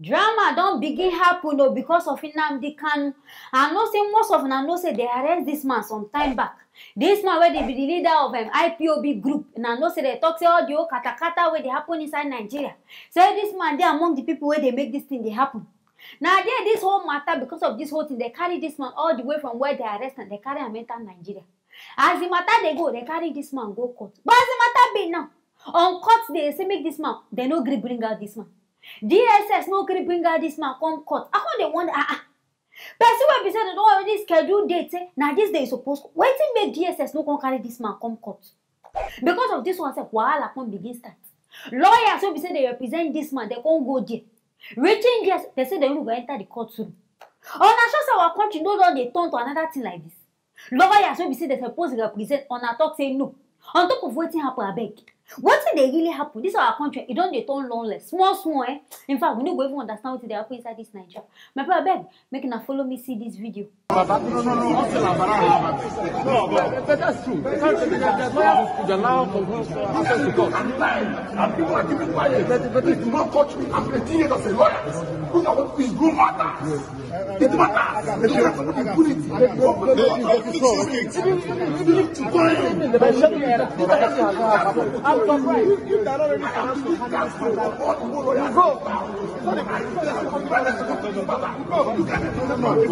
Drama don't begin happen no because of Nnamdi Kanu. I know say most of them know say they arrest this man some time back. This man where they be the leader of IPOB group. And I know say they talk say all the old kata where they happen inside Nigeria. Say this man they among the people where they make this thing they happen. Now there this whole matter because of this whole thing they carry this man all the way from where they arrest and they carry him enter Nigeria. As the matter they go, they carry this man go court. But as the matter be now, on court they say make this man, they no agree bring out this man. DSS no gree bring out this man come court. I come dey wonder, person wey be say they don already schedule date say na this day suppose. Wetin make DSS no come carry this man come court? Because of this one sef wahala come begin start. Lawyers wey be say they represent this man, they come go there. Reaching yes, they say they no go enter the court soon. Una sure say our country no don dey turn to another thing like this. Lawyers wey be say they suppose represent una talk say no. On top of wetin happen abeg. Wetin dey really happen? This our country, it don dey turn lawless. Small, eh? In fact, we no go even understand wetin dey happen inside this Naija. My brother abeg, make una follow me see this video. No, but that's true. The law access to court. And people are giving quiet. But they do not touch me. I'm 18 years as a lawyer. Look at what is no matter. It matters. They don't have to put it.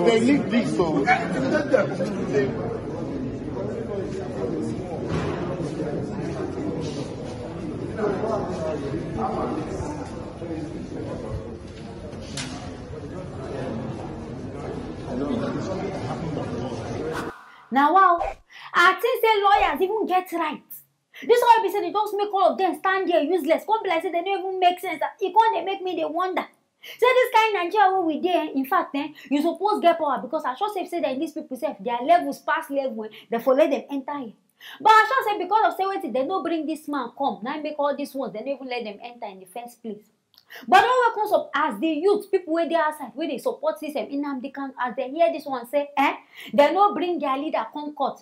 They need this, so Now wow, I think say lawyers even get right. This why be say they just make all of them stand there useless. Come be like say they don't even make sense. It can't make me they wonder. Say this kind of Nigeria where we there, in fact, you suppose get power because I sure say that these people say their levels past level, therefore let them enter here. But I sure say because of say wait, they don't bring this man come. Now make all these ones, they don't even let them enter in the first place. But all comes up as the youth, people where they outside, where they support system, Nnamdi Kanu, as they hear this one say, they no bring their leader come court.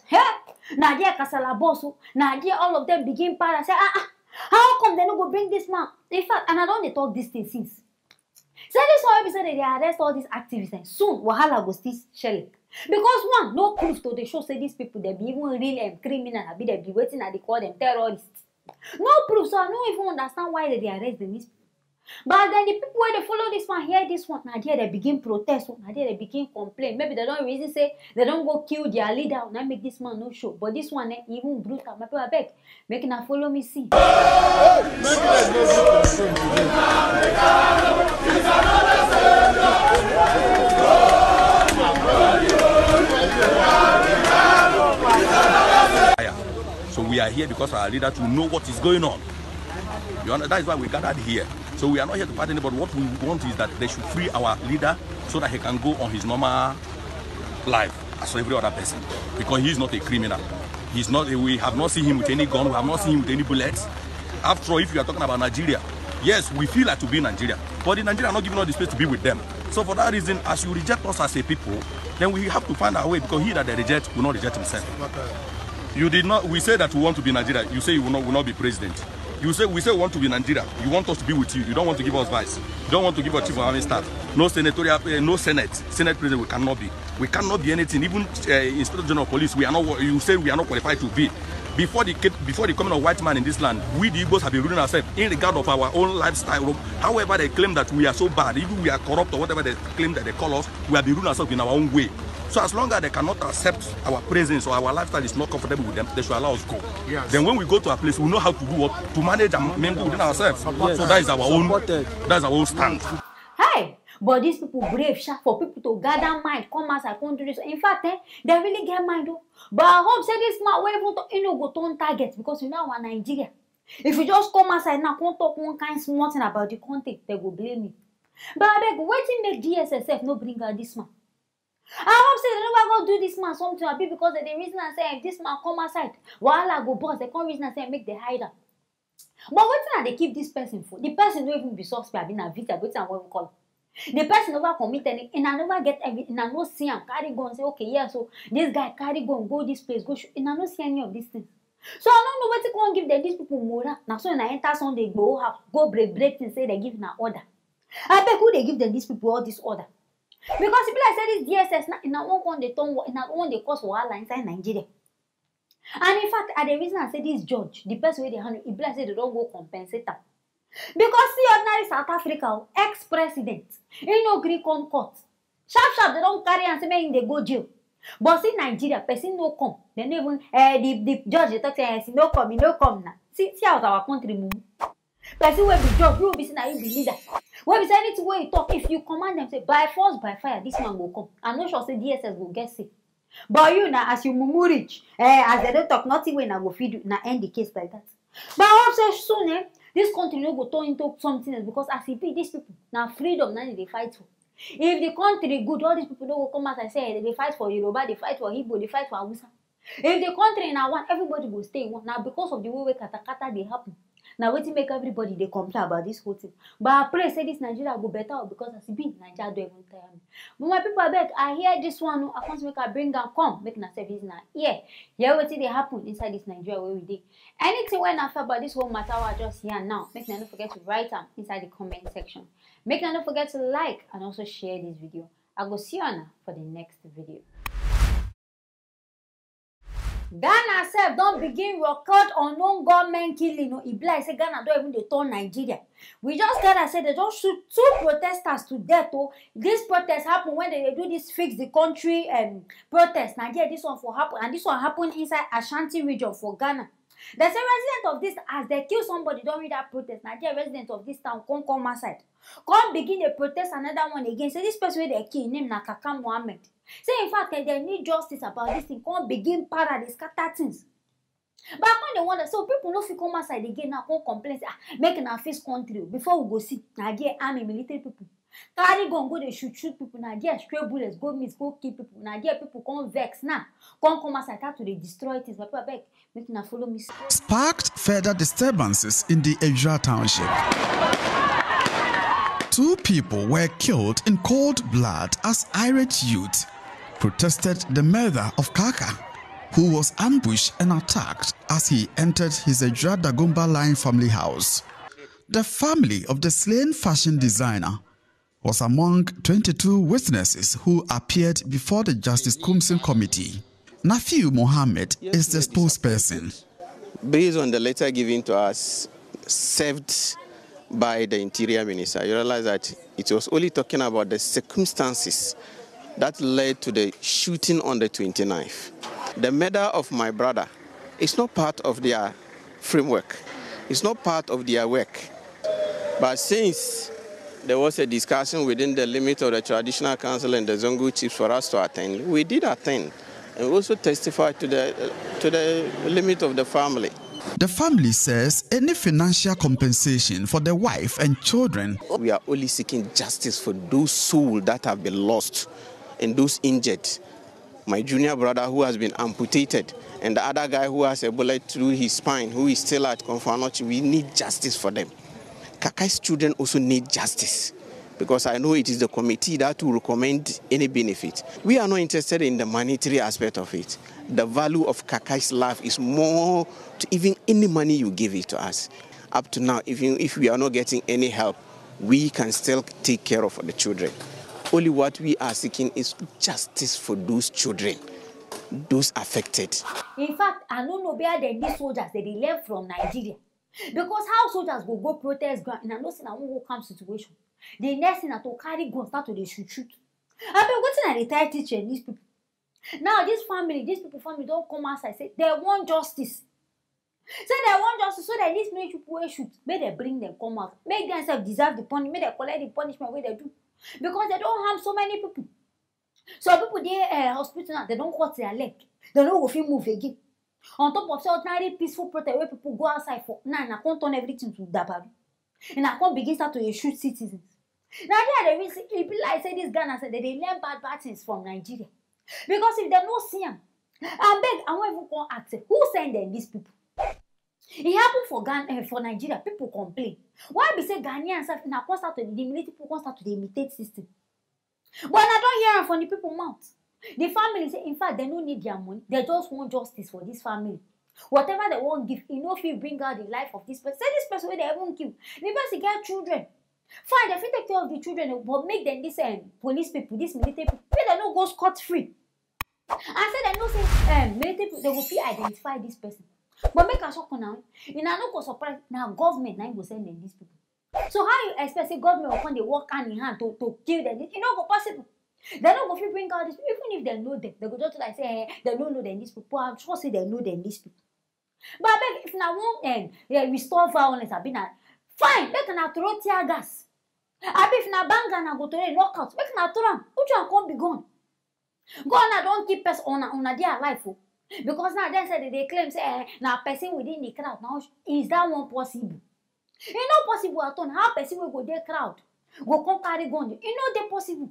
Now there kasala boss, now there all of them begin para say, how come they no go bring this man? In fact, and I don't they talk this thing since. Say this one be say they arrest all these activists and soon wahala go still shelling. Because one, no proof to they show say these people they be even real criminal, be they be waiting and they call them terrorists. No proof, so I don't even understand why they arrest them. But then the people where they follow this one, hear this one, now there they begin protest, now there they begin complain. Maybe they don't really say they don't go kill their leader, now make this man no show. But this one even brutal. My people beg, make now follow me see. So we are here because our leader to know what is going on. That is why we gathered here. So we are not here to fight anybody. What we want is that they should free our leader so that he can go on his normal life as every other person. Because he is not a criminal. He's not. We have not seen him with any gun. We have not seen him with any bullets. After all, if you are talking about Nigeria, yes, we feel like to be in Nigeria. But in Nigeria, are not giving us the space to be with them. So for that reason, as you reject us as a people, then we have to find our way because he that they reject will not reject himself. You did not. We say that we want to be Nigeria. You say you will not be president. We say we want to be Nigeria. You want us to be with you. You don't want to give us vice. You don't want to give us chief of army staff. No senatorial, no senate president. We cannot be. We cannot be anything. Even inspector general of police. We are not. You say we are not qualified to be. Before the coming of white man in this land, we the Igbos have been ruling ourselves in regard of our own lifestyle. However, they claim that we are so bad, even we are corrupt or whatever they claim that they call us, we have been ruling ourselves in our own way. So as long as they cannot accept our presence or our lifestyle is not comfortable with them, they should allow us go. Yes. Then when we go to a place, we know how to do what to manage and mingle within ourselves. Yes. So that is our own stand. Hey, but these people brave for people to gather mind, come outside, come do this. In fact, they really get mind. But I hope say this man will go turn target because you know our Nigeria. If you just come outside now, come talk one kind small thing about the content, they will blame me. But I beg, waiting make DSSF no bring out this man. I hope say they never go do this man something a bit because they reason and say if this man come outside, while I go boss, they come reason and say make the hide. But what thing they keep this person for? The person don't even be suspect, been a victim, what I want to call. The person never commit any, and I never get everything. I no see him carry gun say okay, yeah, so this guy carry gun go this place, go shoot, and I no see any of these things. So I don't know what to go and give them these people moral. Now so when I enter Sunday go have go break things say they give an order. I beg who they give them these people all this order. Because people like say this DSS now one con they turn now one they cause wahala inside Nigeria. And in fact, at the reason I say this judge, the person way they handle it, like say they don't go compensate them. Because see ordinary South Africa, ex-president, he no agree come court. Sharp, they don't carry and say make they go jail. But see Nigeria, person no come. They never the judge they talk say he no come now. See how our country move. Person will be judge, you will be saying that you be leader. When we say anything where you talk, if you command them say by force, by fire, this man will come. I'm not sure say DSS will get sick. But you now, as you mumu rich, as they don't talk, nothing when I go feed you, now end the case like that. But I hope say soon, this country no go turn into something else because as it be, these people now freedom now they fight for. If the country good, all these people don't go come out and say they fight for Yoruba, they fight for Igbo, they fight for Hausa. If the country now one, everybody will stay one. Now because of the way kata they happen. Now waiting make everybody they complain about this whole thing. But I pray say this Nigeria go better because as it be Nigeria don't even tire me. But my people I beg, I hear this one, I can't make a bring and come, make na service now. Yeah, what they happen inside this Nigeria where we did. Anything when I feel about this whole matter I just here now, make no forget to write them inside the comment section. Make no forget to like and also share this video. I go see you now for the next video. Ghana self don't begin record unknown government killing. No, it be like say Ghana don't even they turn Nigeria. We just Ghana say they just shoot 2 protesters to death. Oh, this protest happen when they do this fix the country protest. Nigeria this one for happen and this one happen inside Ashanti region for Ghana. There's a resident of this as they kill somebody during that protest. Nigeria resident of this town come outside. Come begin a protest another one again. Say this person they kill name na Kaka Mohammed. Say in fact they need justice about this thing. Come begin para they scatter things. But when they wonder, so people no fit come outside again now come complain say make na face country before we go see Nigeria army military people. Carry gun go they shoot people. Nigeria stray bullets go miss go kill people. Nigeria people come vex now. Come outside start to destroy things. But people beg make na follow me. Sparked further disturbances in the Naija township. 2 people were killed in cold blood as irate youth protested the murder of Kaka, who was ambushed and attacked as he entered his Ejura Dagomba line family house. The family of the slain fashion designer was among 22 witnesses who appeared before the Justice Kumsin Committee. Nafiu Mohammed is the spokesperson. Based on the letter given to us, served by the Interior Minister, you realize that it was only talking about the circumstances that led to the shooting on the 29th. The murder of my brother is not part of their framework. It's not part of their work. But since there was a discussion within the limit of the Traditional Council and the Zongo chiefs for us to attend, we did attend and we also testified to the limit of the family. The family says any financial compensation for the wife and children. We are only seeking justice for those souls that have been lost and those injured. My junior brother who has been amputated and the other guy who has a bullet through his spine who is still at Konfanochi, we need justice for them. Kakai's children also need justice because I know it is the committee that will recommend any benefit. We are not interested in the monetary aspect of it. The value of Kakai's life is more to even any money you give it to us. Up to now, even if we are not getting any help, we can still take care of the children. Only what we are seeking is justice for those children, those affected. In fact, I don't know where they need soldiers that they left from Nigeria. Because how soldiers will go protest ground in a no sin and won't come situation. The next thing to carry guns start to shoot. I've been waiting at the retired teacher and these people. Now this family don't come outside say they want justice. Say they want justice so that these military people will shoot. May they bring them come out. Make themselves deserve the punishment. May they collect the punishment where they do. Because they don't harm so many people. So people they hospital now, they don't cut their leg. They don't go feel move again. On top of ordinary peaceful protest where people go outside for now and I can't turn everything to dabaru. And I can't begin start to shoot citizens. Nigeria, it be like say this Ghana said that they learn bad things from Nigeria. Because if they no see them, I beg, I won't even go ask who send them these people. It happened for Ghana, for Nigeria. People complain. Why be say Ghanaians now start to the military people start to imitate system? But I don't hear from the people mouth. The family say, in fact, they don't need their money. They just want justice for this family. Whatever they want give, if you bring out the life of this person. Say this person where they haven't killed. The person get children. Fine, they fit take care of the children, but make them this police people, this military people, make them no go scot-free. I said they no say military people, they will fit identify this person. But make a shock now. You know, no go surprise. Now government now go send them these people. So how you expect the government will come they work hand in hand to kill them? You know, go possible. They don't go fit bring out this people. Even if they know them, they go just like say they don't know them these people. I'm sure say they know them these people. But I beg, if now won't restore violence, I be na fine. They can throw tear gas. I be if na bang and go to a knockout. Make na throw them. Which one can't be gone? God now don't keep us on their life. Because now they said they claim say now person within the crowd. Now is that one possible? It's not possible at all. How person will go there crowd? Go come carry gun. It's not that possible.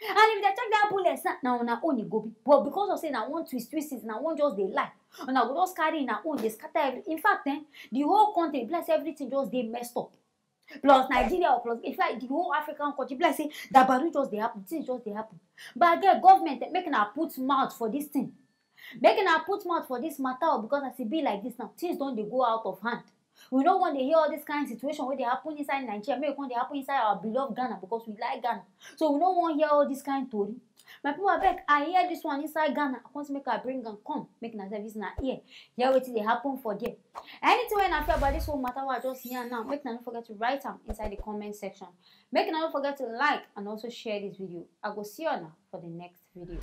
And if they check that bullets now on only go be. But because of saying I want twist it, now one just they lie. And I will just carry in our own, they scatter everything. In fact, the whole country, plus everything just they messed up. Plus Nigeria, plus in fact the whole African country, plus say that barrel just they happen, things just they happen. But again, government making her put mouth for this thing. Making her put mouth for this matter because as it be like this now, things don't they go out of hand. We don't want to hear all this kind of situation where they happen inside Nigeria, maybe when they happen inside our beloved Ghana because we like Ghana. So we don't want to hear all this kind of story. My people, I beg, I hear this one inside Ghana. I want to make her bring and come, make na service na here. Hear what they happen for there. Anything when I feel about this whole matter, what I just hear now, make na don't forget to write them inside the comment section. Make na don't forget to like and also share this video. I go see you now for the next video.